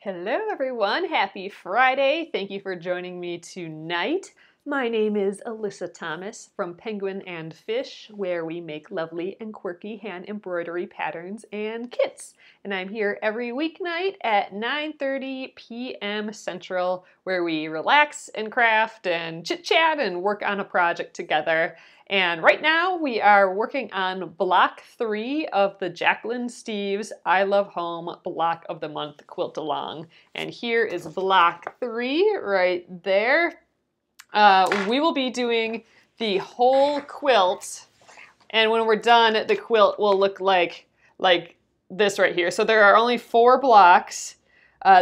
Hello everyone, happy Friday. Thank you for joining me tonight. My name is Alyssa Thomas from Penguin and Fish, where we make lovely and quirky hand embroidery patterns and kits. And I'm here every weeknight at 9:30 p.m. Central, where we relax and craft and chit-chat and work on a project together. And right now we are working on block 3 of the Jacquelynne Steves I Love Home Block of the Month Quilt Along. And here is block 3 right there. We will be doing the whole quilt, and when we're done, the quilt will look like this right here. So there are only 4 blocks.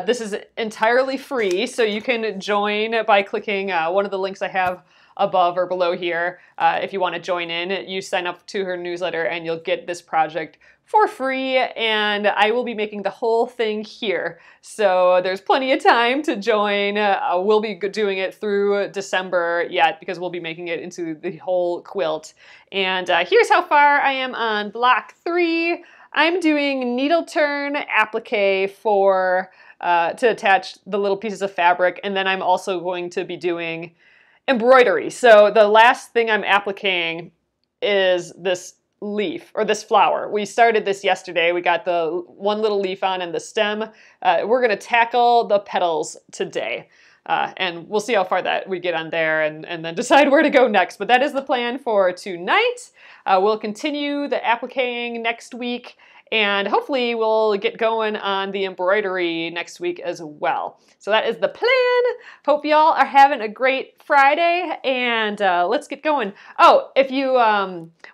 This is entirely free, so you can join by clicking one of the links I have above or below here. If you want to join in, you sign up to her newsletter and you'll get this project for free, and I will be making the whole thing here. So there's plenty of time to join. We'll be doing it through December yet because we'll be making it into the whole quilt. And here's how far I am on block 3. I'm doing needle turn applique for to attach the little pieces of fabric, and then I'm also going to be doing embroidery. So the last thing I'm appliquing is this leaf, or this flower. We started this yesterday. We got the one little leaf on and the stem. We're going to tackle the petals today. And we'll see how far that we get on there and then decide where to go next. But that is the plan for tonight. We'll continue the appliquing next week, and hopefully we'll get going on the embroidery next week as well. So that is the plan. Hope y'all are having a great Friday, and let's get going. Oh, if you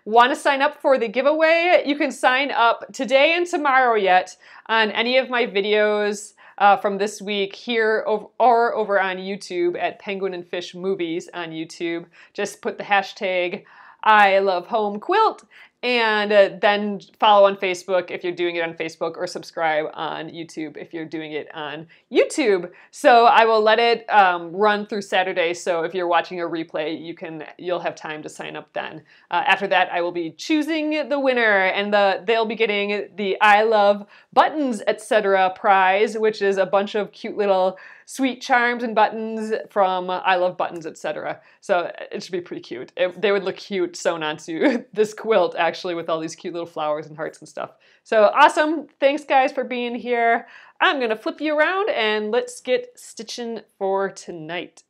want to sign up for the giveaway, you can sign up today and tomorrow yet on any of my videos from this week here or over on YouTube at Penguin and Fish Movies on YouTube. Just put the hashtag I Love Home Quilt, and then follow on Facebook if you're doing it on Facebook, or subscribe on YouTube if you're doing it on YouTube. So I will let it run through Saturday, so if you're watching a replay, you'll have time to sign up then. After that, I will be choosing the winner, and they'll be getting the I Love Buttons, etc. prize, which is a bunch of cute little sweet charms and buttons from I Love Buttons, etc. So it should be pretty cute. They would look cute sewn onto this quilt, actually, with all these cute little flowers and hearts and stuff. So awesome. Thanks, guys, for being here. I'm going to flip you around, and let's get stitching for tonight.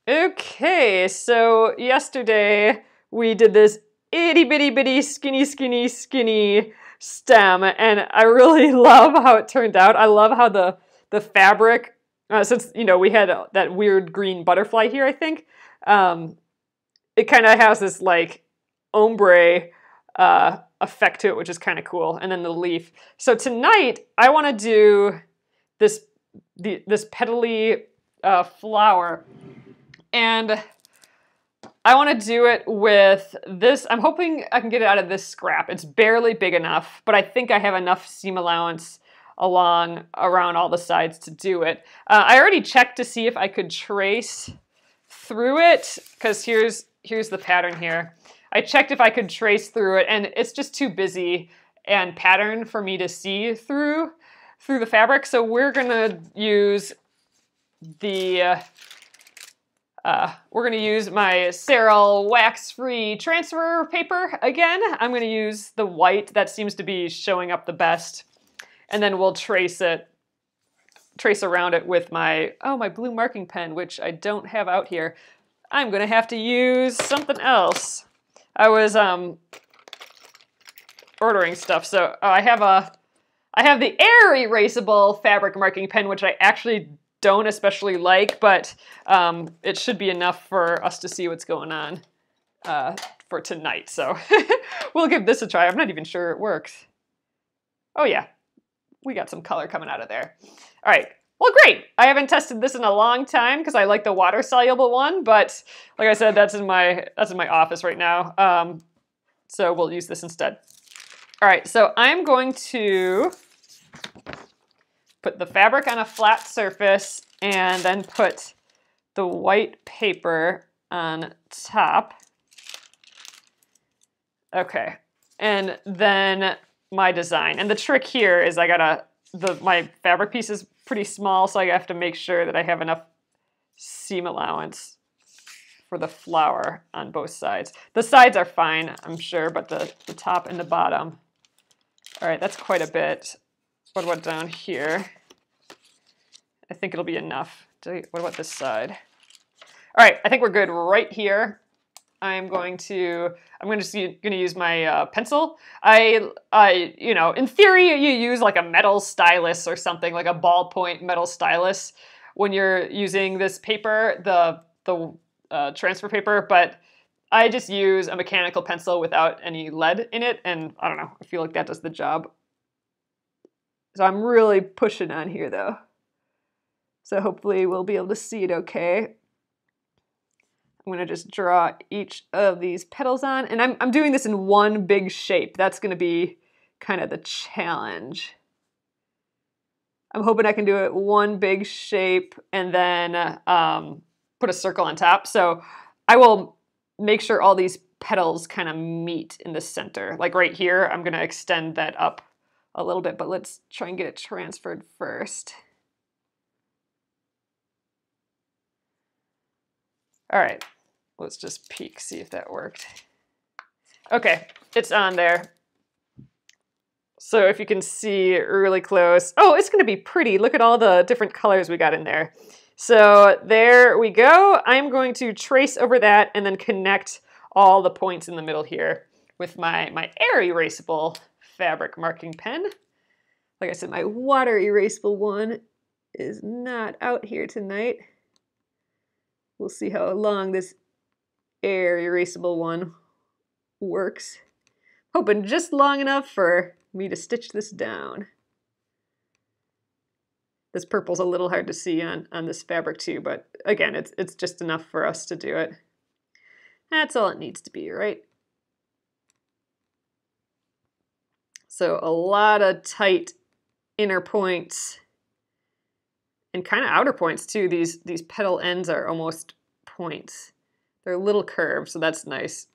Okay, so yesterday we did this itty bitty bitty skinny stem, and I really love how it turned out. I love how the fabric, since we had that weird green butterfly here, I think, it kind of has this like ombre effect to it, which is kind of cool. And then the leaf. So tonight I want to do this petally flower, and I want to do it with this. I'm hoping I can get it out of this scrap. It's barely big enough, but I think I have enough seam allowance around all the sides to do it. I already checked to see if I could trace through it, because here's the pattern here. I checked if I could trace through it, and it's just too busy and patterned for me to see through the fabric. So we're gonna use we're going to use my Serral wax-free transfer paper again. I'm going to use the white. That seems to be showing up the best. And then we'll trace around it with my blue marking pen, which I don't have out here. I'm going to have to use something else. I was ordering stuff, so I have the Air Erasable fabric marking pen, which I actually don't especially like, but it should be enough for us to see what's going on for tonight. So we'll give this a try. I'm not even sure it works. Oh yeah, we got some color coming out of there. All right, well great. I haven't tested this in a long time because I like the water-soluble one, but like I said, that's in my office right now. So we'll use this instead. All right, so I'm going to put the fabric on a flat surface and then put the white paper on top. Okay, and then my design. And the trick here is my fabric piece is pretty small, so I have to make sure that I have enough seam allowance for the flower on both sides. The sides are fine, I'm sure, but the top and the bottom. All right, that's quite a bit. What about down here? I think it'll be enough. What about this side? All right, I think we're good right here. I'm just gonna use my pencil. You know, in theory, you use like a metal stylus or something, like a ballpoint metal stylus when you're using this paper, the transfer paper, but I just use a mechanical pencil without any lead in it, and I don't know, I feel like that does the job. So I'm really pushing on here though. So hopefully we'll be able to see it okay. I'm gonna just draw each of these petals on, and I'm doing this in one big shape. That's gonna be kind of the challenge. I'm hoping I can do it one big shape and then put a circle on top. So I will make sure all these petals kind of meet in the center. Like right here, I'm gonna extend that up a little bit, but let's try and get it transferred first. All right, let's just peek, see if that worked. Okay, it's on there. So if you can see really close, oh, it's gonna be pretty. Look at all the different colors we got in there. So there we go. I'm going to trace over that and then connect all the points in the middle here with my air erasable fabric marking pen. Like I said, my water erasable one is not out here tonight. We'll see how long this air erasable one works. Hoping just long enough for me to stitch this down. This purple's a little hard to see on this fabric too, but again, it's just enough for us to do it. That's all it needs to be, right? So a lot of tight inner points and kind of outer points too. These petal ends are almost points. They're a little curved, so that's nice.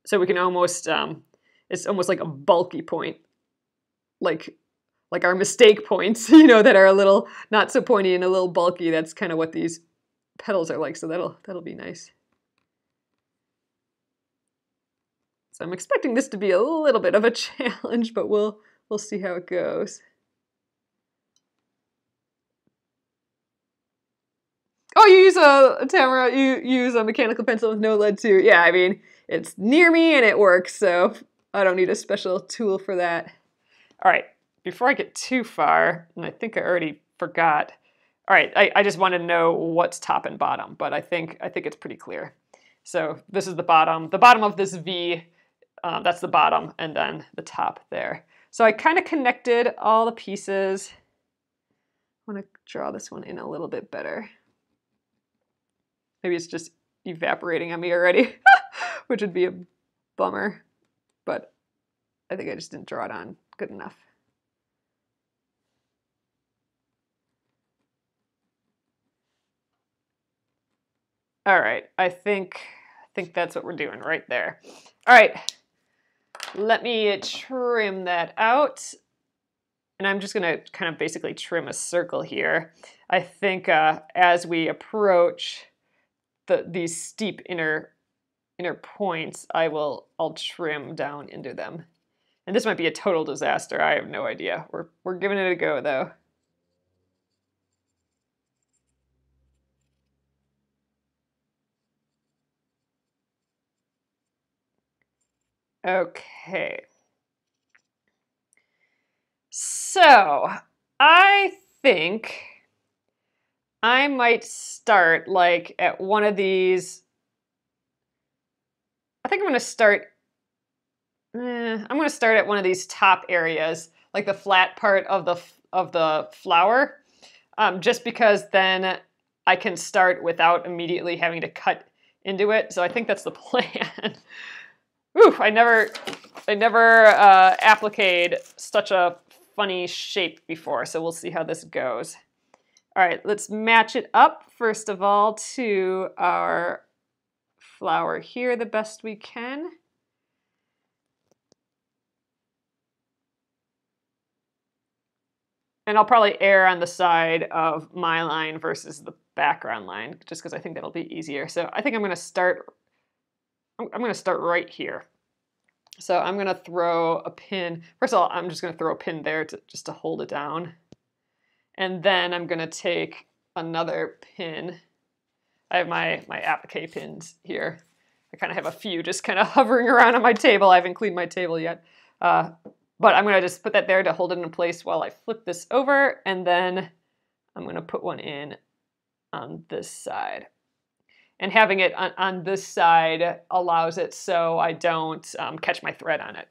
So we can almost, it's almost like a bulky point, like our mistake points, you know, that are a little not so pointy and a little bulky. That's kind of what these petals are like, so that'll be nice. So I'm expecting this to be a little bit of a challenge, but we'll see how it goes. Oh, you use Tamara, you use a mechanical pencil with no lead too. Yeah, I mean, it's near me and it works, so I don't need a special tool for that. All right, before I get too far, and I think I already forgot. All right, I just want to know what's top and bottom, but I think it's pretty clear. So this is the bottom of this V, that's the bottom, and then the top there. So I kind of connected all the pieces. I want to draw this one in a little bit better. Maybe it's just evaporating on me already, which would be a bummer, but I think I just didn't draw it on good enough. All right, I think that's what we're doing right there. All right, let me trim that out. And I'm just gonna kind of basically trim a circle here. I think as we approach these steep inner points, I'll trim down into them. And this might be a total disaster. I have no idea. We're giving it a go though. Okay. So I think I might start like at one of these. I think I'm going to start at one of these top areas, like the flat part of the flower, just because then I can start without immediately having to cut into it. So I think that's the plan. Ooh, I never appliqued such a funny shape before, so we'll see how this goes. All right, let's match it up first of all to our flower here the best we can. And I'll probably err on the side of my line versus the background line, just because I think that'll be easier. So I think I'm going to start right here. So I'm going to throw a pin. First of all, I'm just going to throw a pin there just to hold it down. And then I'm going to take another pin. I have my applique pins here. I kind of have a few just kind of hovering around on my table. I haven't cleaned my table yet. But I'm going to just put that there to hold it in place while I flip this over. And then I'm going to put one in on this side. And having it on this side allows it so I don't catch my thread on it.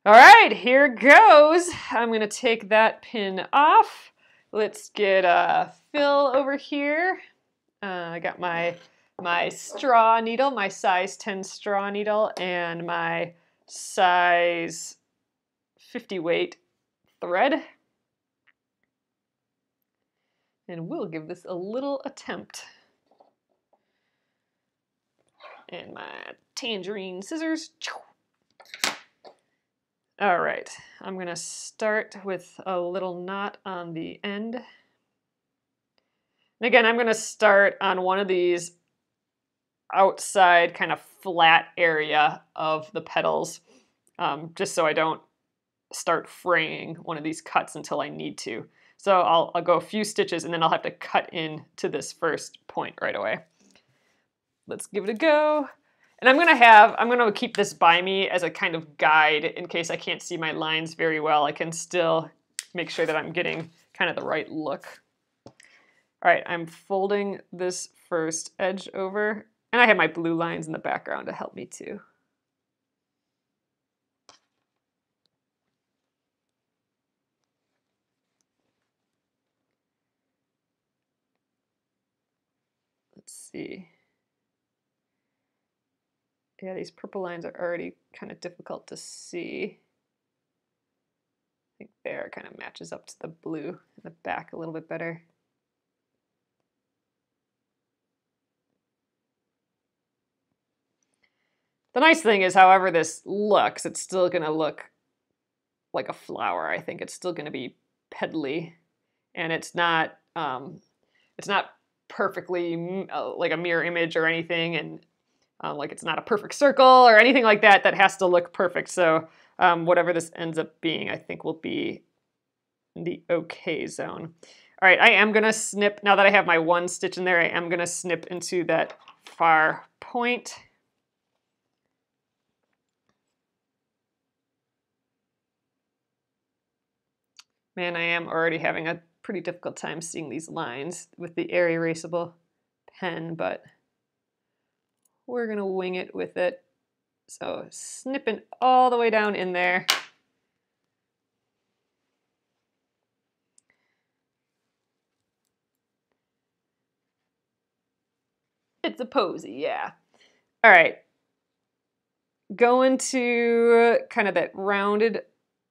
All right, here goes. I'm going to take that pin off. Let's get a fill over here. I got my straw needle, my size 10 straw needle, and my size 50 weight thread. And we'll give this a little attempt. And my tangerine scissors. All right, I'm gonna start with a little knot on the end. And again, I'm gonna start on one of these outside kind of flat area of the petals, just so I don't start fraying one of these cuts until I need to. So I'll go a few stitches and then I'll have to cut into this first point right away. Let's give it a go. And I'm gonna keep this by me as a kind of guide in case I can't see my lines very well. I can still make sure that I'm getting kind of the right look. All right, I'm folding this first edge over, and I have my blue lines in the background to help me too. Let's see. Yeah, these purple lines are already kind of difficult to see. I think there kind of matches up to the blue in the back a little bit better. The nice thing is, however this looks, it's still going to look like a flower. I think it's still going to be petally, and it's not perfectly like a mirror image or anything, and like it's not a perfect circle or anything like that that has to look perfect. So whatever this ends up being, I think will be in the okay zone. All right, I am gonna snip, now that I have my one stitch in there, I am gonna snip into that far point. Man, I am already having a pretty difficult time seeing these lines with the air erasable pen, but we're gonna wing it with it. So snipping all the way down in there. It's a posy, yeah. All right, going to kind of that rounded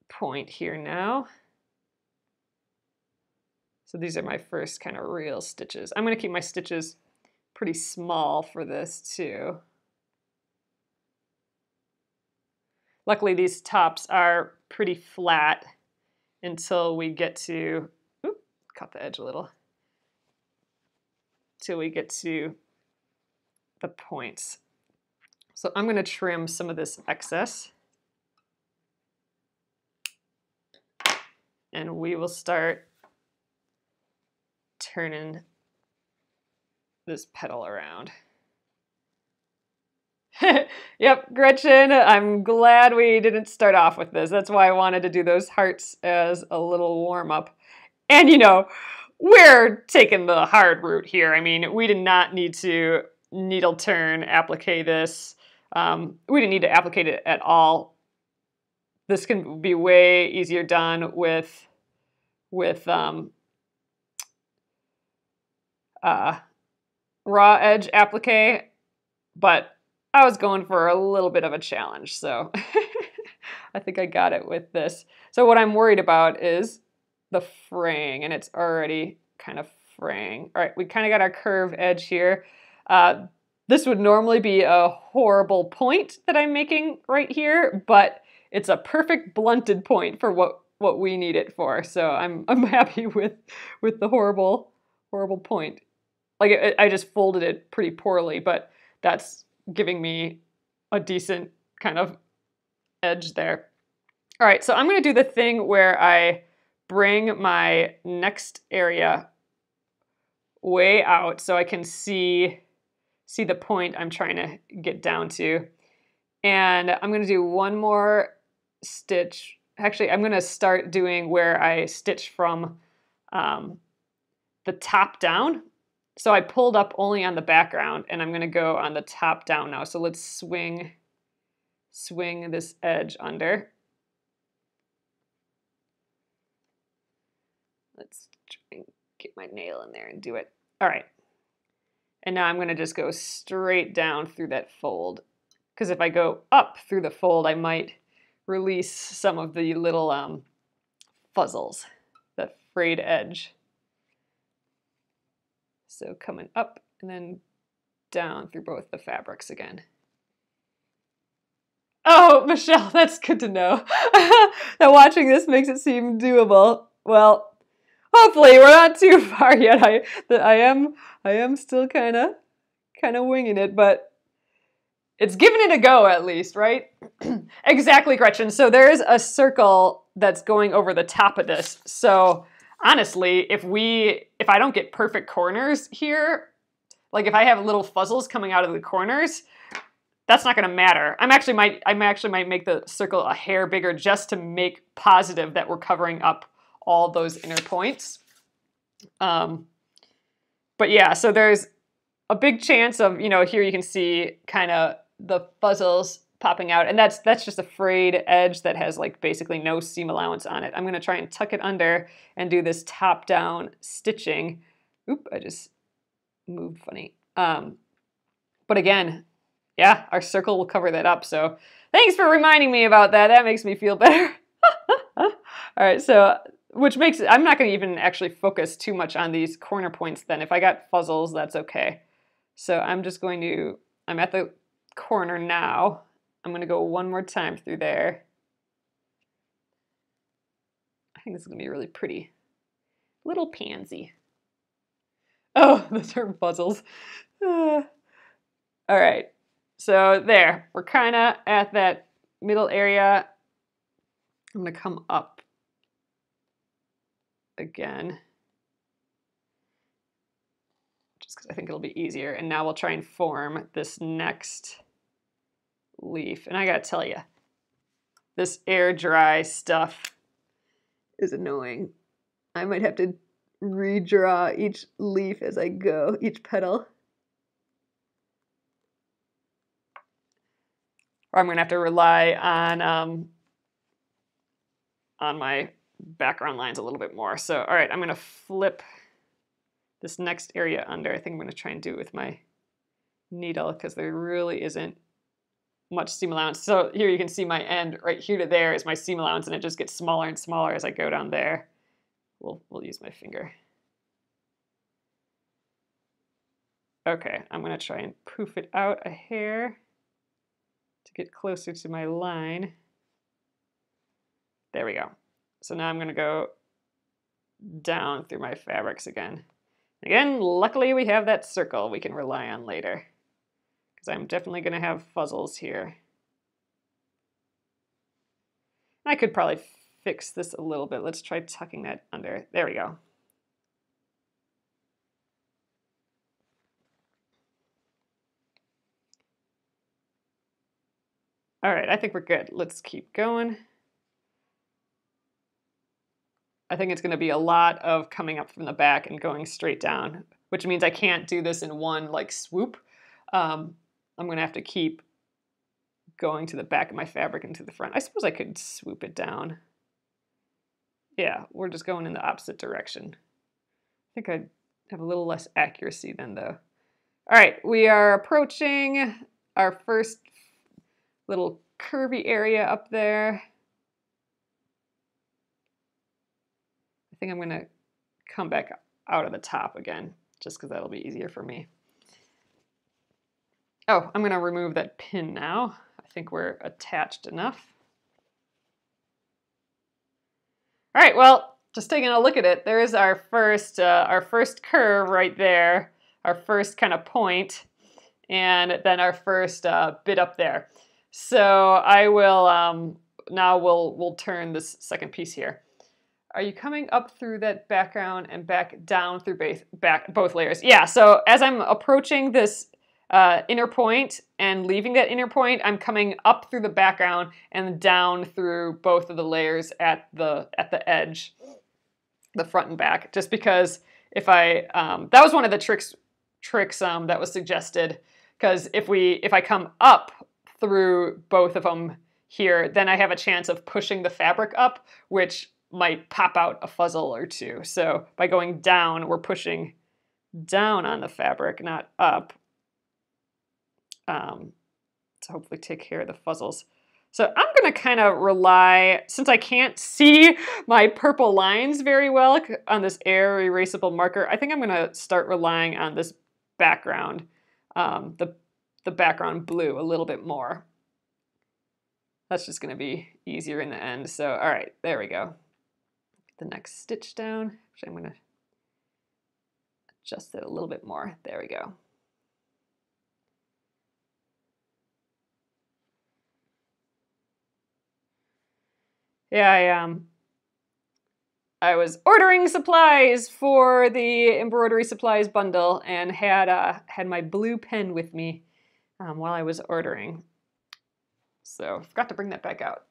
point here now. So these are my first kind of real stitches. I'm gonna keep my stitches pretty small for this too. Luckily these tops are pretty flat until we get to, oop, cut the edge a little, till we get to the points. So I'm gonna trim some of this excess. And we will start turning this petal around. Yep, Gretchen, I'm glad we didn't start off with this. That's why I wanted to do those hearts as a little warm-up. And you know, we're taking the hard route here. I mean, we did not need to needle turn, applique this. We didn't need to applique it at all. This can be way easier done with raw edge applique, but I was going for a little bit of a challenge, so I think I got it with this. So what I'm worried about is the fraying, and it's already kind of fraying. All right, we kind of got our curve edge here. This would normally be a horrible point that I'm making right here, but it's a perfect blunted point for what what we need it for. So I'm happy with the horrible point. Like I just folded it pretty poorly, but that's giving me a decent kind of edge there. All right, so I'm going to do the thing where I bring my next area way out so I can see the point I'm trying to get down to. And I'm going to do one more stitch. Actually, I'm going to start doing where I stitch from the top down. So I pulled up only on the background, and I'm going to go on the top down now. So let's swing this edge under. Let's try and get my nail in there and do it. All right. And now I'm going to just go straight down through that fold. Because if I go up through the fold, I might release some of the little fuzzles, the frayed edge. So coming up and then down through both the fabrics again. Oh, Michelle, that's good to know. That watching this makes it seem doable. Well, hopefully we're not too far yet. I am still kind of winging it, but it's giving it a go at least, right? Exactly, Gretchen. So there's a circle that's going over the top of this. So honestly, if I don't get perfect corners here, like if I have little fuzzles coming out of the corners, that's not going to matter. I actually might make the circle a hair bigger just to make positive that we're covering up all those inner points. But yeah, so there's a big chance of, here you can see kind of the fuzzles popping out, and that's just a frayed edge that has like basically no seam allowance on it. I'm going to try and tuck it under and do this top down stitching. Oop, I just moved funny. But again, yeah, our circle will cover that up. So thanks for reminding me about that. That makes me feel better. All right, so which makes it, I'm not going to even actually focus too much on these corner points then. If I got fuzzles, that's okay. So I'm just going to, I'm at the corner now. I'm going to go one more time through there. I think this is going to be really pretty. Little pansy. Oh, the term puzzles. All right. So there, we're kind of at that middle area. I'm going to come up again, just because I think it'll be easier. And now we'll try and form this next leaf. And I got to tell you, this air dry stuff is annoying. I might have to redraw each leaf as I go, each petal. Or I'm going to have to rely on my background lines a little bit more. So, all right, I'm going to flip this next area under. I think I'm going to try and do it with my needle because there really isn't much seam allowance. So here you can see my end right here to there is my seam allowance, and it just gets smaller and smaller as I go down there. We'll use my finger. Okay, I'm going to try and poof it out a hair to get closer to my line. There we go. So now I'm going to go down through my fabrics again. Again, luckily we have that circle we can rely on later, because I'm definitely going to have fuzzles here. I could probably fix this a little bit. Let's try tucking that under. There we go. All right, I think we're good. Let's keep going. I think it's going to be a lot of coming up from the back and going straight down, which means I can't do this in one like swoop. I'm going to have to keep going to the back of my fabric and to the front. I suppose I could swoop it down. Yeah, we're just going in the opposite direction. I think I have a little less accuracy then though. All right, we are approaching our first little curvy area up there. I think I'm going to come back out of the top again, just because that'll be easier for me. Oh, I'm going to remove that pin now. I think we're attached enough. All right, well, just taking a look at it, there's our first curve right there, our first kind of point, and then our first bit up there. So I will, now we'll turn this second piece here. Are you coming up through that background and back down through both layers? Yeah, so as I'm approaching this inner point and leaving that inner point, I'm coming up through the background and down through both of the layers at the edge, the front and back, just because if I, that was one of the tricks that was suggested, because if I come up through both of them here, then I have a chance of pushing the fabric up, which might pop out a fuzzle or two. So by going down, we're pushing down on the fabric, not up, to hopefully take care of the fuzzles. So I'm going to kind of rely, since I can't see my purple lines very well on this air erasable marker, I think I'm going to start relying on this background, the background blue a little bit more. That's just going to be easier in the end. So, all right, there we go. The next stitch down. Actually, I'm going to adjust it a little bit more. There we go. Yeah, I was ordering supplies for the embroidery supplies bundle and had my blue pen with me while I was ordering. So forgot to bring that back out.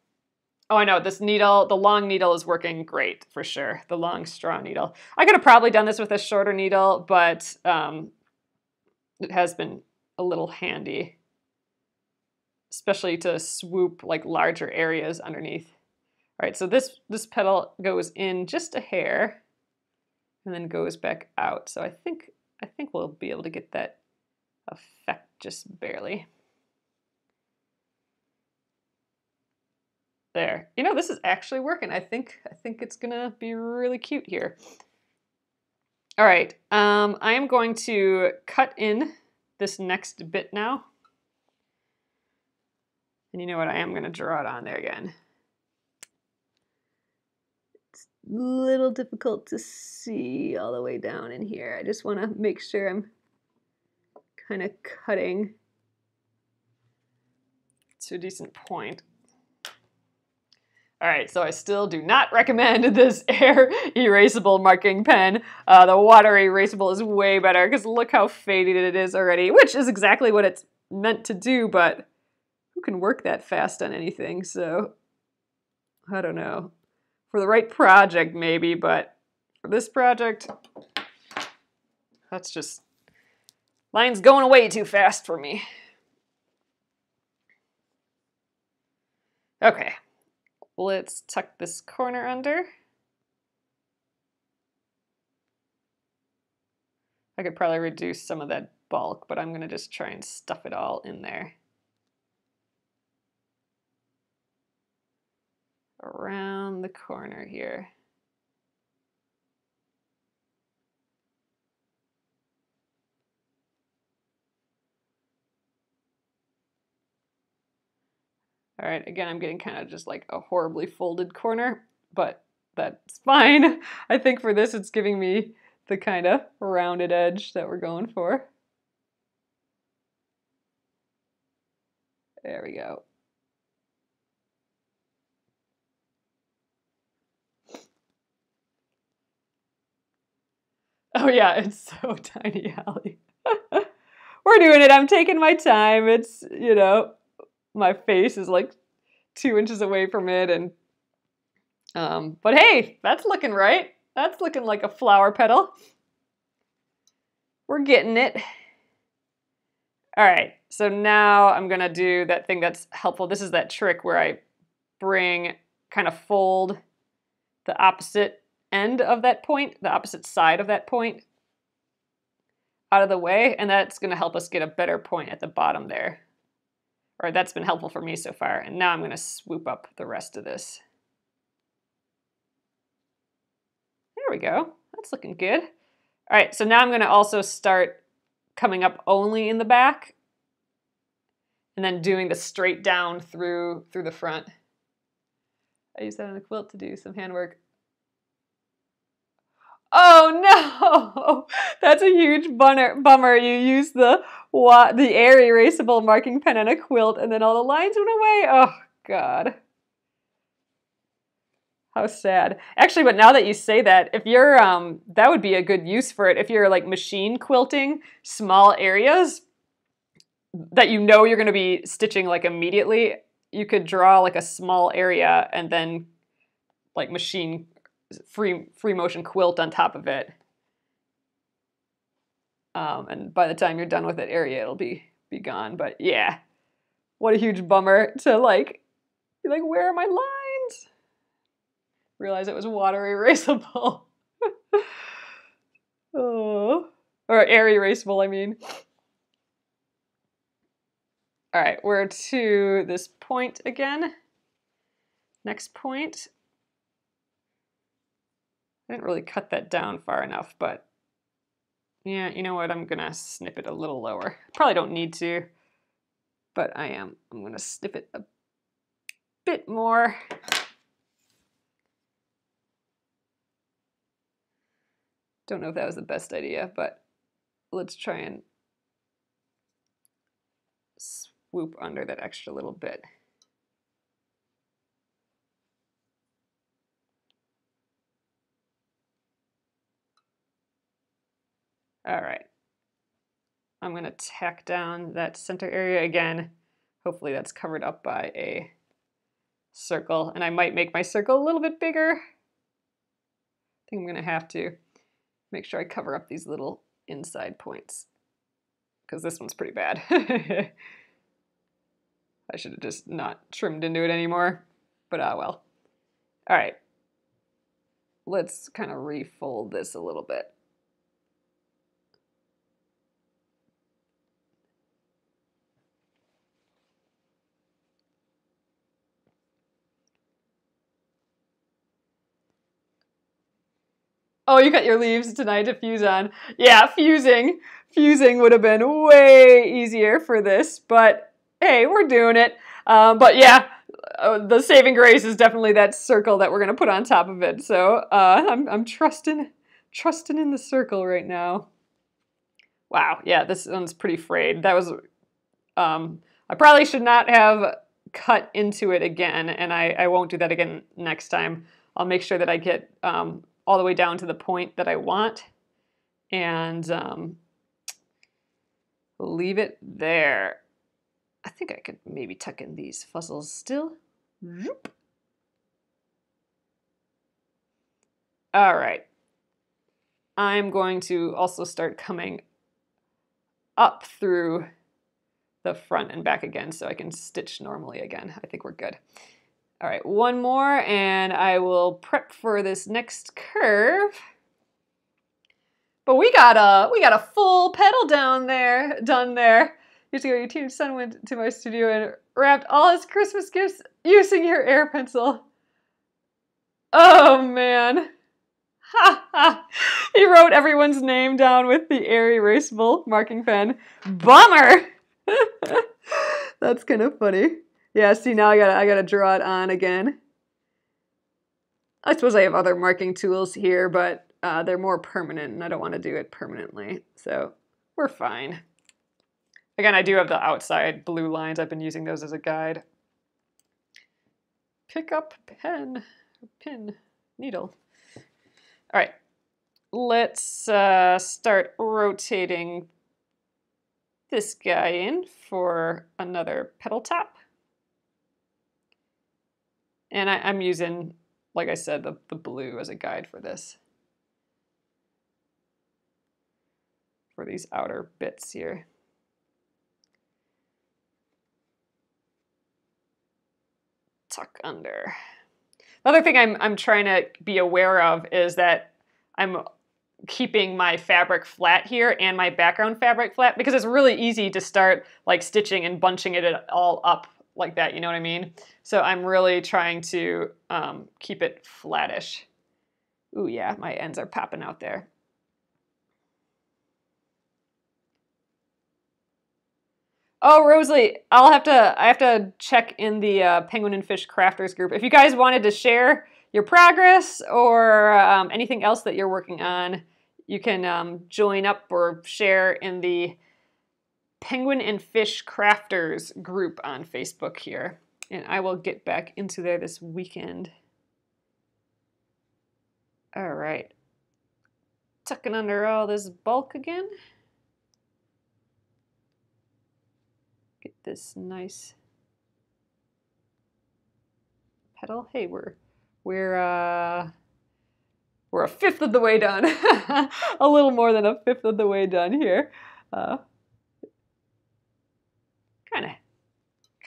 Oh, I know, this needle, the long needle is working great for sure. The long straw needle. I could have probably done this with a shorter needle, but it has been a little handy, especially to swoop like larger areas underneath. All right, so this petal goes in just a hair and then goes back out. So I think we'll be able to get that effect just barely. There. You know, this is actually working. I think it's gonna be really cute here. All right, I am going to cut in this next bit now. And you know what? I am gonna draw it on there again. It's a little difficult to see all the way down in here. I just want to make sure I'm kind of cutting to a decent point. All right, so I still do not recommend this air erasable marking pen. The water erasable is way better because look how faded it is already, which is exactly what it's meant to do, but who can work that fast on anything? So I don't know. For the right project, maybe, but for this project, that's just, line's going away too fast for me. Okay. Let's tuck this corner under. I could probably reduce some of that bulk, but I'm going to just try and stuff it all in there. Around the corner here. All right, again, I'm getting kind of just like a horribly folded corner, but that's fine. I think for this, it's giving me the kind of rounded edge that we're going for. There we go. Oh yeah, it's so tiny, Allie. We're doing it. I'm taking my time. It's, you know, my face is like 2 inches away from it, and but hey, that's looking right. That's looking like a flower petal. We're getting it. All right, so now I'm gonna do that thing that's helpful. This is that trick where I kind of fold the opposite end of that point, the opposite side of that point out of the way, and that's gonna help us get a better point at the bottom there. Or that's been helpful for me so far. And now I'm going to swoop up the rest of this. There we go. That's looking good. All right, so now I'm going to also start coming up only in the back and then doing the straight down through the front. I use that on a quilt to do some handwork. Oh no! That's a huge bummer. You used the air erasable marking pen on a quilt and then all the lines went away. Oh God. How sad. Actually, but now that you say that, if you're that would be a good use for it. If you're like machine quilting small areas that you know you're going to be stitching like immediately, you could draw like a small area and then like machine free motion quilt on top of it. And by the time you're done with that area, it'll be gone. But yeah, what a huge bummer to like be like, where are my lines? Realize it was water erasable. Oh, or air erasable, I mean. All right, we're to this point again. Next point. I didn't really cut that down far enough, but yeah, you know what? I'm gonna snip it a little lower. Probably don't need to, but I am. I'm gonna snip it a bit more. Don't know if that was the best idea, but let's try and swoop under that extra little bit. All right. I'm gonna tack down that center area again. Hopefully that's covered up by a circle, and I might make my circle a little bit bigger. I think I'm gonna have to make sure I cover up these little inside points because this one's pretty bad. I should have just not trimmed into it anymore, but ah well. All right, let's kind of refold this a little bit. Oh, you cut your leaves tonight to fuse on. Yeah, fusing would have been way easier for this, but hey, we're doing it. But yeah, the saving grace is definitely that circle that we're gonna put on top of it. So I'm trusting in the circle right now. Wow, yeah, this one's pretty frayed. That was, I probably should not have cut into it again, and I won't do that again next time. I'll make sure that I get all the way down to the point that I want, and leave it there. I think I could maybe tuck in these fuzzles still. All right. I'm going to also start coming up through the front and back again so I can stitch normally again. I think we're good. All right, one more and I will prep for this next curve. But we got a full petal done there. Years ago, your teenage son went to my studio and wrapped all his Christmas gifts using your air pencil. Oh man. Ha ha. He wrote everyone's name down with the air erasable marking pen. Bummer. That's kind of funny. Yeah, see now I gotta draw it on again. I suppose I have other marking tools here, but they're more permanent and I don't want to do it permanently. So we're fine. Again, I do have the outside blue lines. I've been using those as a guide. Pick up pen, pin, needle. All right, let's start rotating this guy in for another petal top. And I'm using, like I said, the blue as a guide for this. For these outer bits here. Tuck under. The other thing I'm trying to be aware of is that I'm keeping my fabric flat here and my background fabric flat because it's really easy to start like stitching and bunching it all up like that, you know what I mean? So I'm really trying to keep it flattish. Ooh yeah, my ends are popping out there. Oh, Rosalie, I have to check in the Penguin and Fish Crafters group. If you guys wanted to share your progress or anything else that you're working on, you can join up or share in the Penguin and Fish Crafters group on Facebook here. And I will get back into there this weekend. All right. Tucking under all this bulk again. Get this nice petal. Hey, we're a fifth of the way done. A little more than a fifth of the way done here.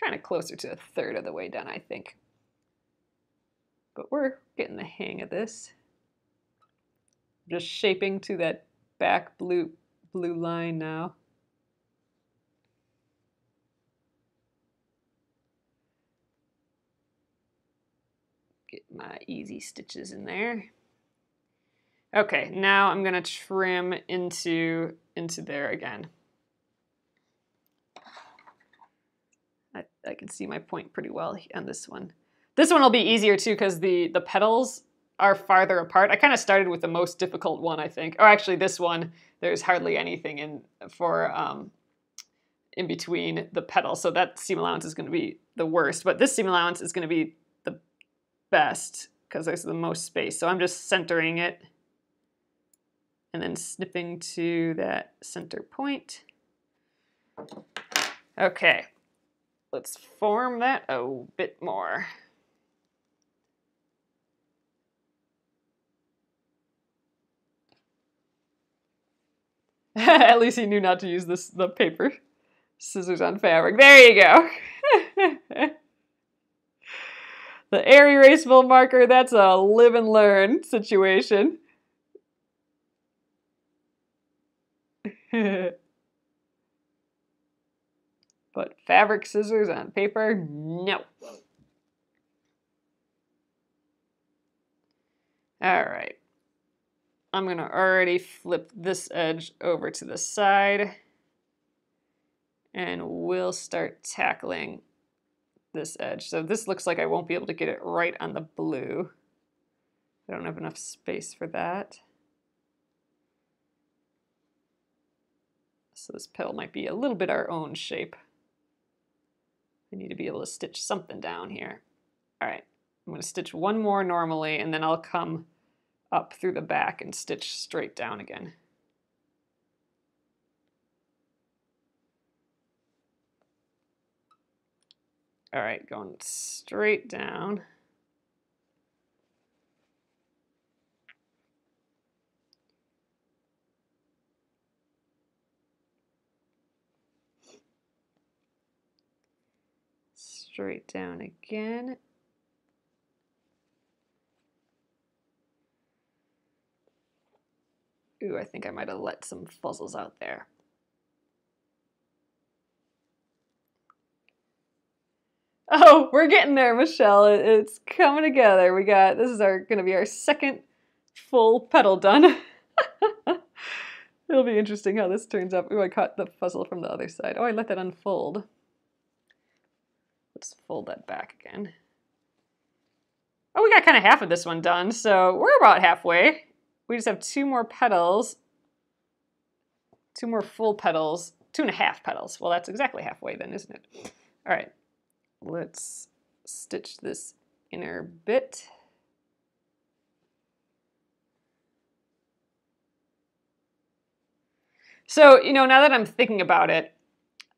Kind of closer to a third of the way done, I think. But we're getting the hang of this. Just shaping to that back blue line now. Get my easy stitches in there. Okay, now I'm gonna trim into there again. I can see my point pretty well on this one. This one will be easier too because the petals are farther apart. I kind of started with the most difficult one, I think. Or actually this one, there's hardly anything in between the petals. So that seam allowance is gonna be the worst, but this seam allowance is gonna be the best because there's the most space. So I'm just centering it and then snipping to that center point. Okay. Let's form that a bit more. At least he knew not to use the paper scissors on fabric. There you go. The air erasable marker, that's a live and learn situation. But fabric scissors on paper, no. All right. I'm gonna already flip this edge over to the side and we'll start tackling this edge. So this looks like I won't be able to get it right on the blue. I don't have enough space for that. So this petal might be a little bit our own shape. I need to be able to stitch something down here. All right, I'm gonna stitch one more normally and then I'll come up through the back and stitch straight down again. All right, going straight down. Straight down again. Ooh, I think I might have let some fuzzles out there. Oh, we're getting there, Michelle. It's coming together. This is gonna be our second full petal done. It'll be interesting how this turns out. Ooh, I caught the fuzzle from the other side. Oh, I let that unfold. Let's fold that back again. Oh, we got kind of half of this one done, so we're about halfway. We just have two more petals, two more full petals, 2.5 petals. Well, that's exactly halfway then, isn't it? All right, let's stitch this inner bit. So, now that I'm thinking about it,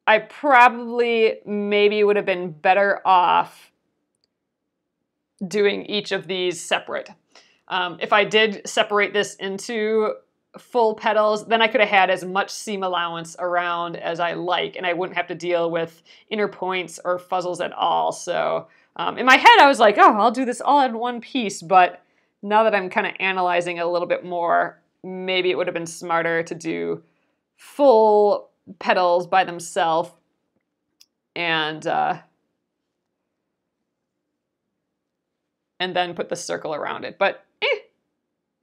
I probably maybe would have been better off doing each of these separate. If I did separate this into full petals, then I could have had as much seam allowance around as I like, and I wouldn't have to deal with inner points or fuzzles at all. So in my head, I was like, oh, I'll do this all in one piece. But now that I'm kind of analyzing it a little bit more, maybe it would have been smarter to do full petals by themselves and then put the circle around it. But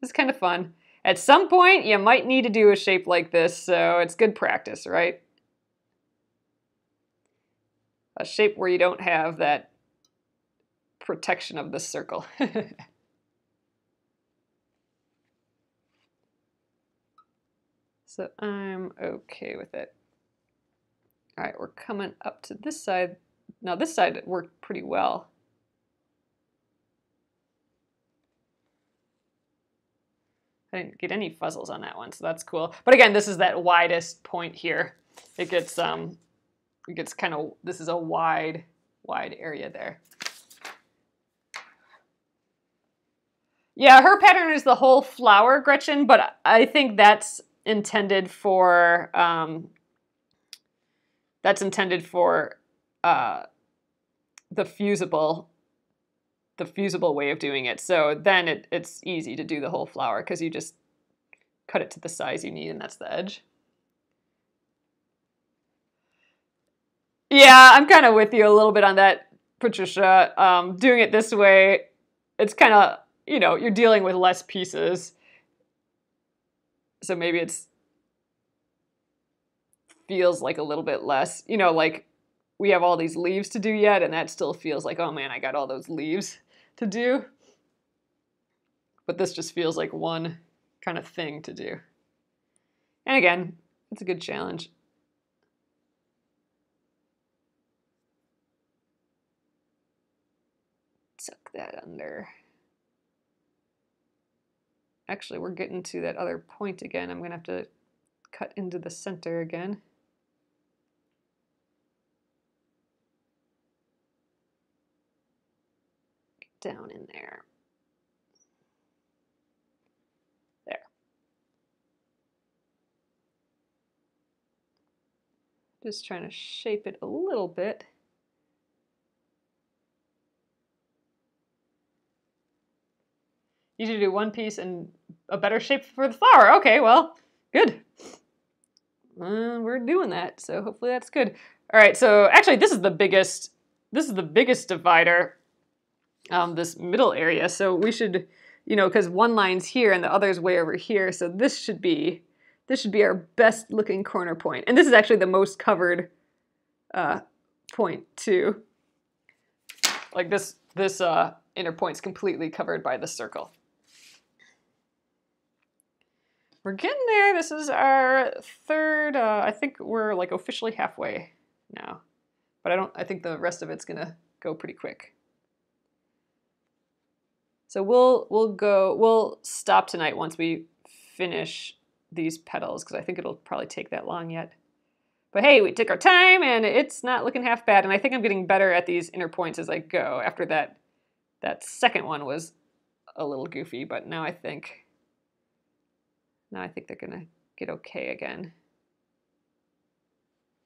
it's kind of fun. At some point, you might need to do a shape like this, so it's good practice, right? A shape where you don't have that protection of the circle. So I'm okay with it. All right, we're coming up to this side. Now this side worked pretty well. I didn't get any fuzzles on that one, so that's cool. But again, this is that widest point here. It gets kind of, this is a wide area there. Yeah, her pattern is the whole flower, Gretchen, but I think that's intended for the fusible way of doing it. So then it's easy to do the whole flower because you just cut it to the size you need, and that's the edge. Yeah, I'm kind of with you a little bit on that, Patricia. Doing it this way, it's kind of, you know, you're dealing with less pieces. So maybe it's feels like a little bit less, you know, like we have all these leaves to do yet, and that still feels like, oh man, I got all those leaves to do. But this just feels like one kind of thing to do. And again, it's a good challenge. Tuck that under. Actually, we're getting to that other point again. I'm going to have to cut into the center again. Get down in there. There. Just trying to shape it a little bit. You should do one piece and a better shape for the flower. Okay, well, good. We're doing that, so hopefully that's good. All right, so actually this is the biggest divider, this middle area. So we should, you know, because one line's here and the other's way over here. So this should be our best looking corner point. And this is actually the most covered point too. Like this inner point's completely covered by the circle. We're getting there. This is our third, I think we're like officially halfway now. But I think the rest of it's gonna go pretty quick. So we'll stop tonight once we finish these petals, because I think it'll probably take that long yet. But hey, we took our time and it's not looking half bad, and I think I'm getting better at these inner points as I go. After that second one was a little goofy, but now I think they're gonna get okay again.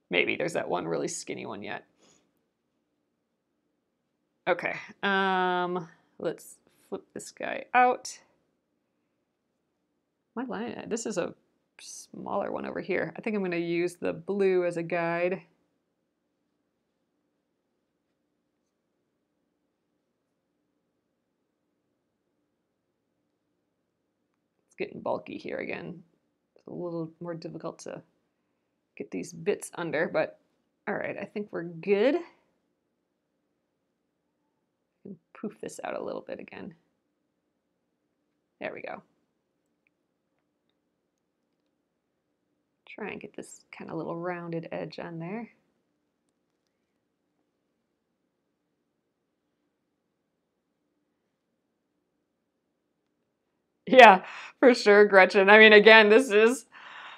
Maybe there's that one really skinny one yet. Okay, let's flip this guy out. My line, this is a smaller one over here. I think I'm gonna use the blue as a guide. It's getting bulky here again. It's a little more difficult to get these bits under, but all right, I think we're good. Poof this out a little bit again. There we go. Try and get this kind of little rounded edge on there. Yeah, for sure, Gretchen. I mean, again,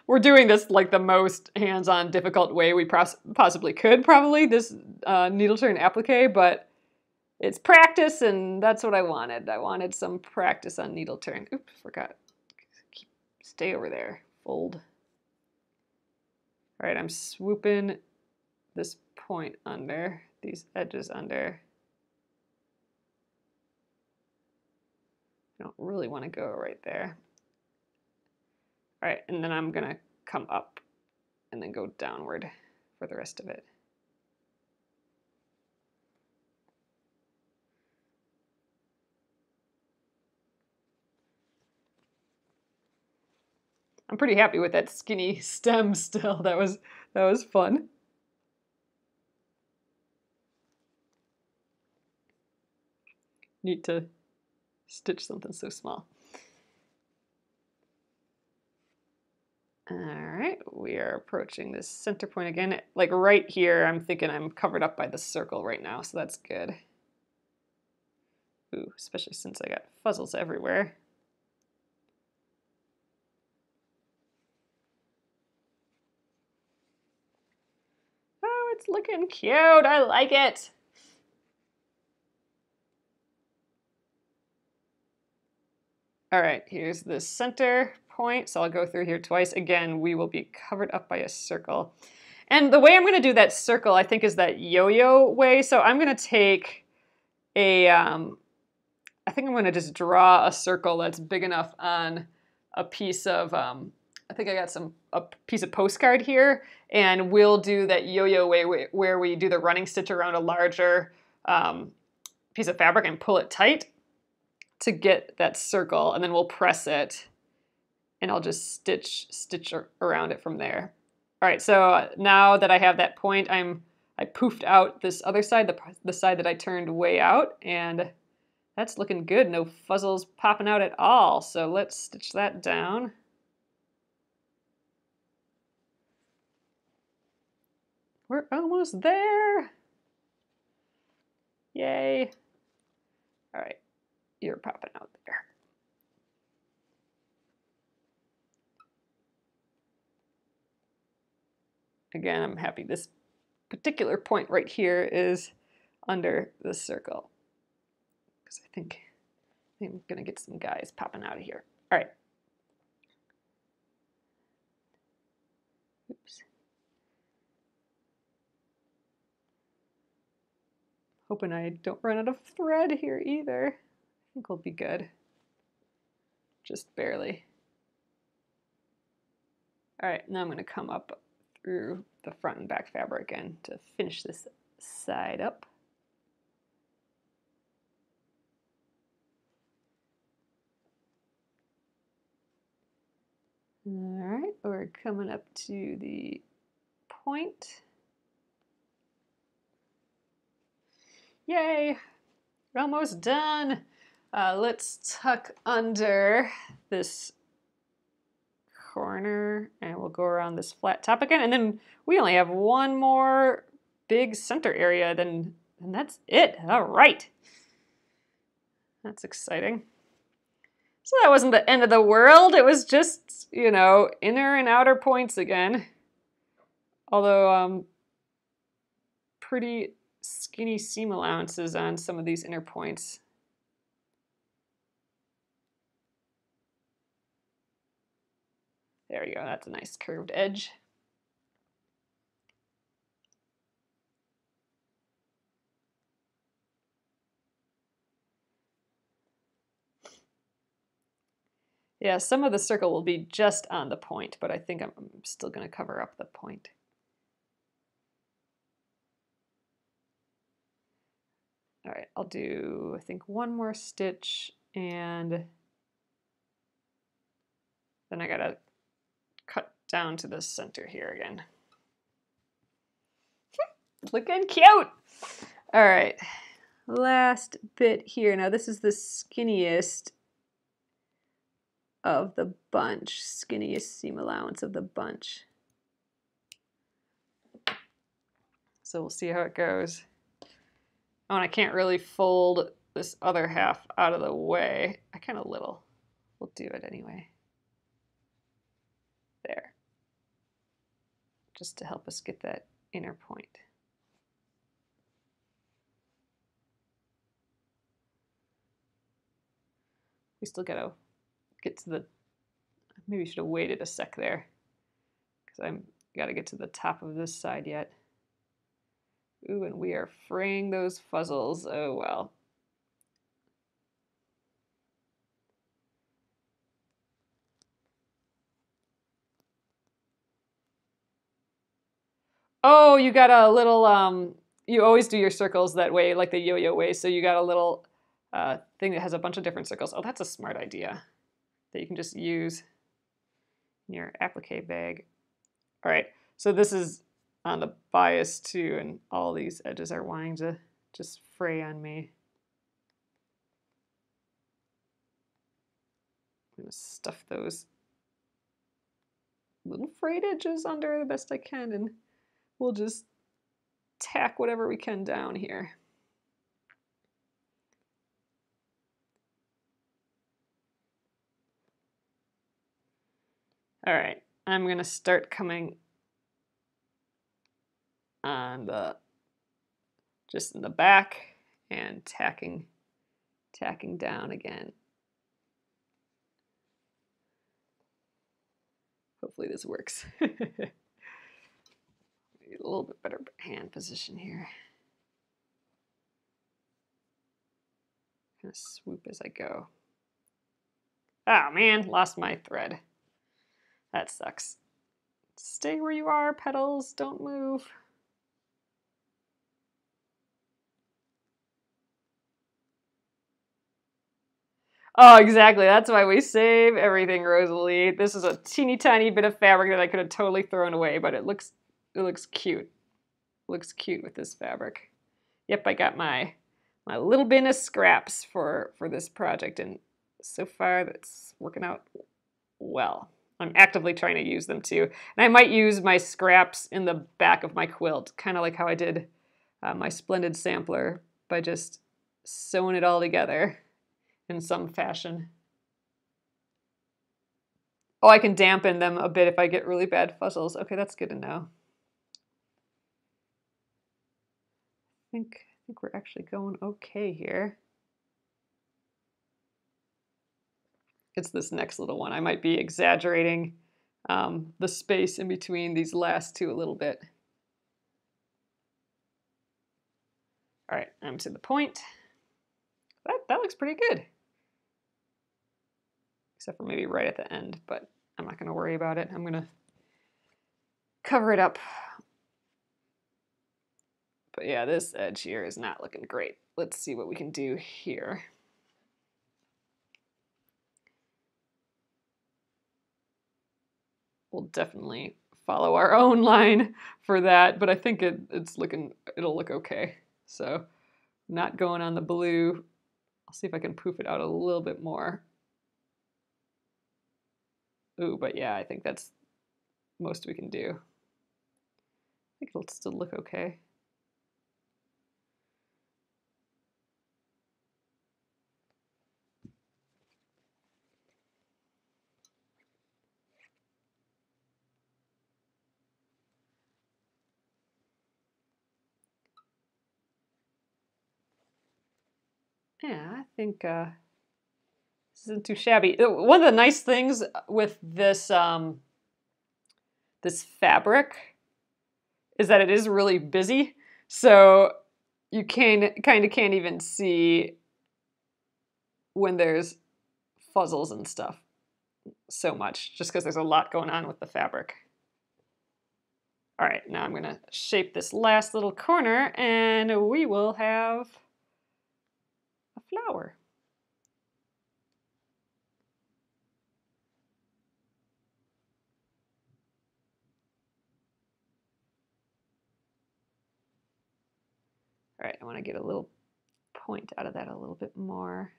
we're doing this like the most hands-on difficult way we possibly could, probably, this needle turn applique, but it's practice, and that's what I wanted. I wanted some practice on needle turn. Oops, forgot. Stay over there. Fold. All right, I'm swooping this point under, these edges under. I don't really want to go right there. All right, and then I'm gonna come up and then go downward for the rest of it. I'm pretty happy with that skinny stem still. That was fun. Neat to stitch something so small. All right, we are approaching this center point again. Like right here, I'm thinking I'm covered up by the circle right now, so that's good. Ooh, especially since I got fuzzles everywhere. Oh, it's looking cute. I like it. All right, here's the center point. So I'll go through here twice. Again, we will be covered up by a circle. And the way I'm going to do that circle, I think, is that yo-yo way. So I'm going to take a, I think I'm going to just draw a circle that's big enough on a piece of, I think I got a piece of postcard here, and we'll do that yo-yo way where we do the running stitch around a larger piece of fabric and pull it tight to get that circle, and then we'll press it, and I'll just stitch around it from there. All right, so now that I have that point, I poofed out this other side, the side that I turned way out, and that's looking good. No fuzzles popping out at all. So let's stitch that down. We're almost there. Yay. All right, you're popping out there. Again, I'm happy this particular point right here is under the circle, because I think I'm gonna get some guys popping out of here. All right. Oops. Hoping I don't run out of thread here either. I think we'll be good. Just barely. All right, now I'm going to come up through the front and back fabric again to finish this side up. All right, we're coming up to the point. Yay, we're almost done. Let's tuck under this corner and we'll go around this flat top again, and then we only have one more big center area, then that's it. All right, that's exciting. So that wasn't the end of the world. It was just, you know, inner and outer points again. Although pretty skinny seam allowances on some of these inner points. There you go, that's a nice curved edge. Yeah, some of the circle will be just on the point, but I think I'm still going to cover up the point. All right, I'll do, I think, one more stitch, and then I gotta cut down to the center here again. Looking cute! All right, last bit here. Now this is the skinniest of the bunch, skinniest seam allowance of the bunch. So we'll see how it goes. Oh, and I can't really fold this other half out of the way. I kind of little. We'll do it anyway. There. Just to help us get that inner point. We still gotta get to the, maybe should have waited a sec there, because I'm gotta get to the top of this side yet. Ooh, and we are fraying those fuzzles. Oh well. Oh, you got a little, you always do your circles that way, like the yo-yo way, so you got a little thing that has a bunch of different circles. Oh, that's a smart idea that you can just use in your applique bag. All right, so this is on the bias too, and all these edges are wanting to just fray on me. I'm gonna stuff those little frayed edges under the best I can, and we'll just tack whatever we can down here. All right, I'm gonna start coming on the, just in the back and tacking down again. Hopefully this works. Maybe a little bit better hand position here. Kind of swoop as I go. Oh man, lost my thread. That sucks. Stay where you are, petals, don't move. Oh, exactly. That's why we save everything, Rosalie. This is a teeny tiny bit of fabric that I could have totally thrown away, but it looks cute. It looks cute with this fabric. Yep, I got my little bin of scraps for this project, and so far that's working out well. I'm actively trying to use them too. And I might use my scraps in the back of my quilt, kind of like how I did my Splendid sampler, by just sewing it all together in some fashion. Oh, I can dampen them a bit if I get really bad fuzzles. Okay, that's good to know. I think we're actually going okay here. It's this next little one. I might be exaggerating the space in between these last two a little bit. All right, I'm to the point. That looks pretty good. Except for maybe right at the end, but I'm not going to worry about it. I'm going to cover it up. But yeah, this edge here is not looking great. Let's see what we can do here. We'll definitely follow our own line for that, but I think it'll look okay. So not going on the blue. I'll see if I can poof it out a little bit more. Ooh, but yeah, I think that's most we can do. I think it'll still look okay. Yeah, I think this isn't too shabby. One of the nice things with this this fabric is that it is really busy, so you kind of can't even see when there's fuzzles and stuff so much, just because there's a lot going on with the fabric. All right, now I'm gonna shape this last little corner and we will have a flower. All right, I want to get a little point out of that a little bit more.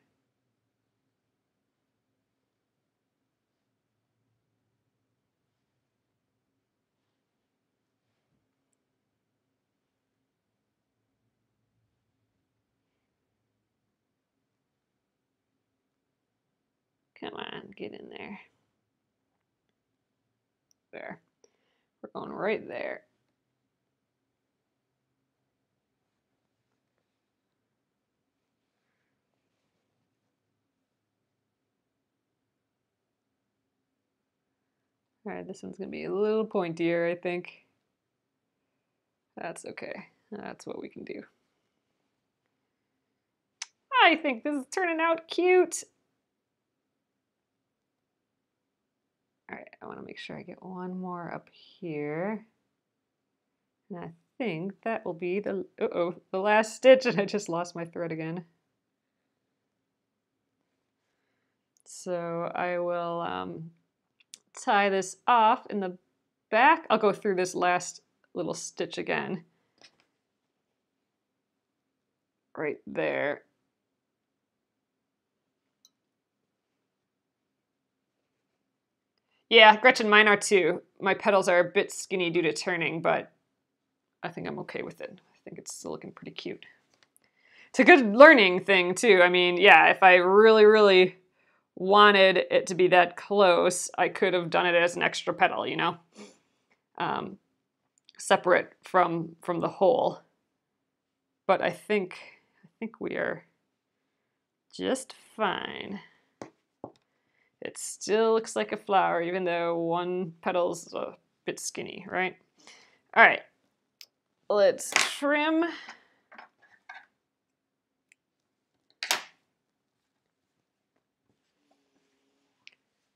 Come on, get in there. There. We're going right there. All right, this one's gonna be a little pointier, I think. That's okay. That's what we can do. I think this is turning out cute. All right, I want to make sure I get one more up here. And I think that will be the, the last stitch, and I just lost my thread again. So I will tie this off in the back. I'll go through this last little stitch again. Right there. Yeah, Gretchen, mine are too. My petals are a bit skinny due to turning, but I think I'm okay with it. I think it's still looking pretty cute. It's a good learning thing too. I mean, yeah, if I really, really wanted it to be that close, I could have done it as an extra petal, you know, separate from the whole. But I think we are just fine. It still looks like a flower, even though one petal's a bit skinny, right? All right, let's trim.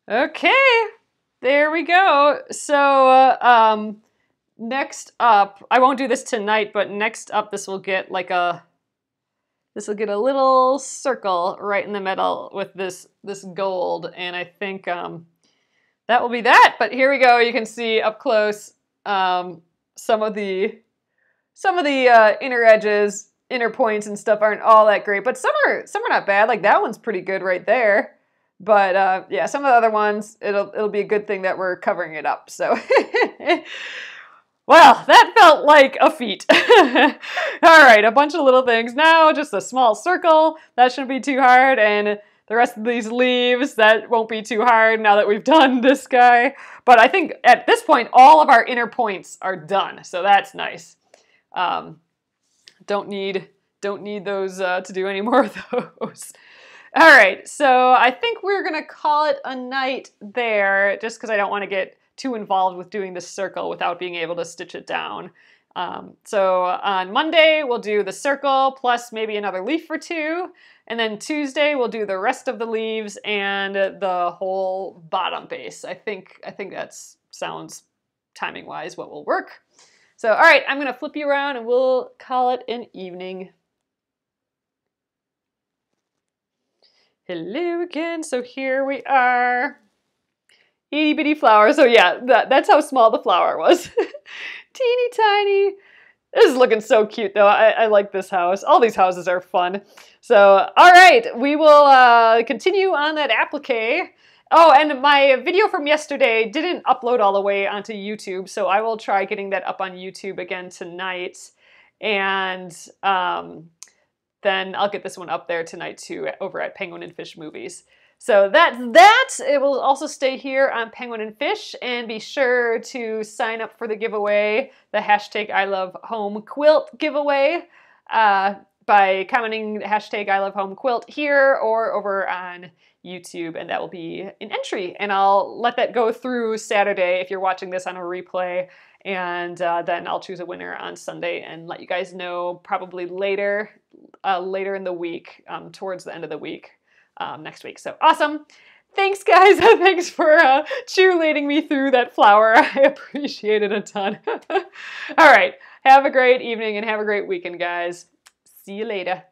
Okay, there we go. So next up, I won't do this tonight, but next up this will get like a little circle right in the middle with this gold, and I think that will be that. But here we go. You can see up close some of the inner edges, inner points and stuff aren't all that great, but some are not bad. Like that one's pretty good right there. But yeah, some of the other ones, it'll be a good thing that we're covering it up. So, well, that felt like a feat. All right, a bunch of little things now, just a small circle. That shouldn't be too hard, and the rest of these leaves, that won't be too hard now that we've done this guy. But I think at this point, all of our inner points are done, so that's nice. Don't need those to do any more of those. All right, so I think we're gonna call it a night there, just because I don't want to get too involved with doing this circle without being able to stitch it down. So on Monday, we'll do the circle plus maybe another leaf or two, and then Tuesday we'll do the rest of the leaves and the whole bottom base. I think that sounds timing-wise what will work. So all right, I'm gonna flip you around and we'll call it an evening. Hello again. So here we are. Itty bitty flower. So yeah, that's how small the flower was. Teeny tiny. This is looking so cute though. I like this house. All these houses are fun. So all right, we will continue on that applique. Oh, and my video from yesterday didn't upload all the way onto YouTube, so I will try getting that up on YouTube again tonight. And then I'll get this one up there tonight too, over at Penguin and Fish Movies. So that's that. It will also stay here on Penguin and Fish, and be sure to sign up for the giveaway, the hashtag I Love Home Quilt giveaway, by commenting the hashtag I Love Home Quilt here or over on YouTube, and that will be an entry. And I'll let that go through Saturday if you're watching this on a replay. And then I'll choose a winner on Sunday and let you guys know probably later in the week, towards the end of the week, next week. So awesome. Thanks, guys. Thanks for cheerleading me through that flower. I appreciate it a ton. All right. Have a great evening and have a great weekend, guys. See you later.